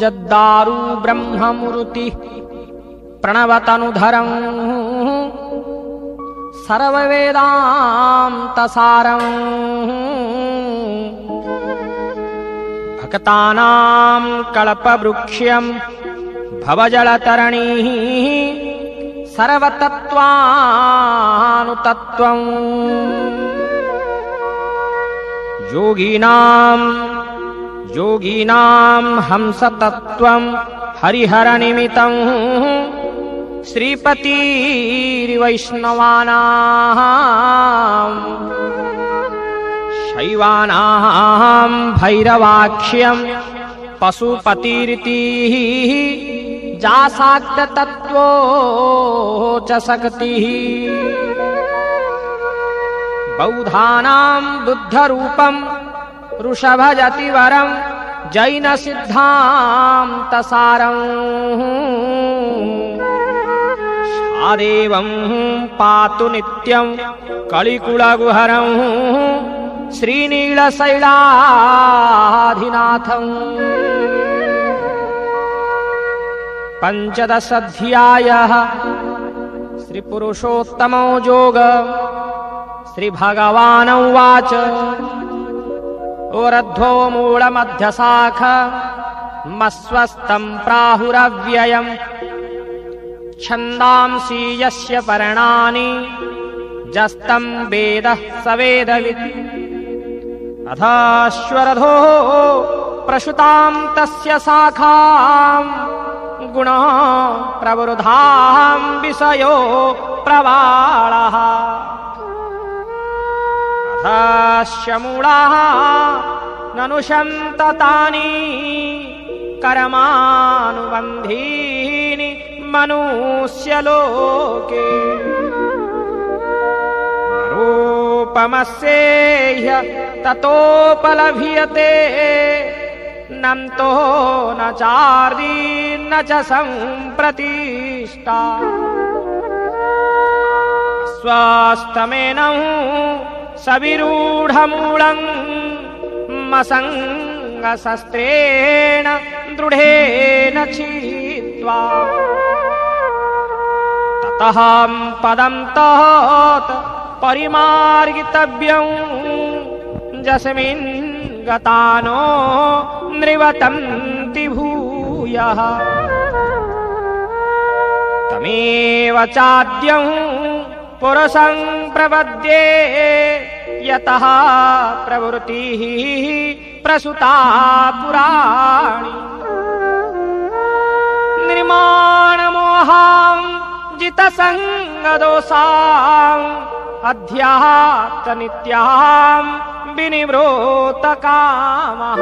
जद्दारु ब्रह्ममुरुति प्रणवतनुधरं सर्ववेदान्तसारं भक्तानां कल्पवृक्ष्यं भवजलतरणिः सर्वतत्त्वानुतत्त्वं योगिनां हंसतत्त्वं हरिहरनिमित्तं श्रीपतिर्वैष्णवानां शैवानां भैरवाक्ष्यं पशुपतिरितिः जासाक्ततत्त्वो च शक्तिः बौद्धानां बुद्धरूपं वृषभजतिवरं जैनसिद्धान्तसारं सादेवं पातु नित्यं कलिकुलगुहरं श्रीनीलशैलाधिनाथं पंचदशाध्यायः श्रीपुरुषोत्तमो योग श्रीभगवानुवाच ऊर्ध्वो मूलमध्यशाख मस्वस्तं प्राहुरव्ययम् छन्दांसि यस्य पर्णानि जस्तं वेद स वेदवित् अथाश्वरधो प्रसुतां तस्य शाखां गुणः प्रवृद्धां विषयो प्रवाळः अथास्य मूलाः ननु सन्ततानि कर्मानुबन्धीनि मनुष्यलोके रूपमस्येह ततोपलभ्यते नन्तो न चार्दी न च सम्प्रतिष्ठा स्वस्थमेनं सविरूढमूलं मसङ्गशस्त्रेण दृढेन छित्त्वा ततः पदं तत् परिमार्गितव्यं यस्मिन् गतानो नृवतन्ति भूयः तमेव चाद्यं पुरुषं प्रपद्ये यतः प्रवृत्तिः प्रसुता पुराणी निर्माणमोहां जितसङ्गदोषां अध्यात्मनित्यां विनिवृत्तकामः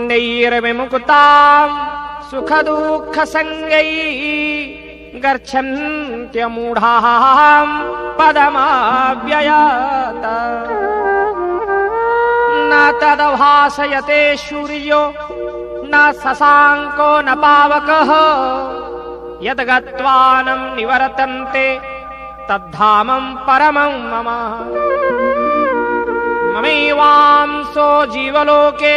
नैर्विमुक्तां सुखदुःखसङ्गैः गच्छन्त्यमूढाः पदमव्ययत् न तद्भासयते सूर्यो न शशाङ्को न पावकः यद्गत्वानं निवर्तन्ते तद्धामं परमं मम ममैवांसो जीवलोके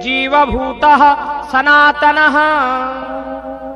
जीवभूतः सनातनः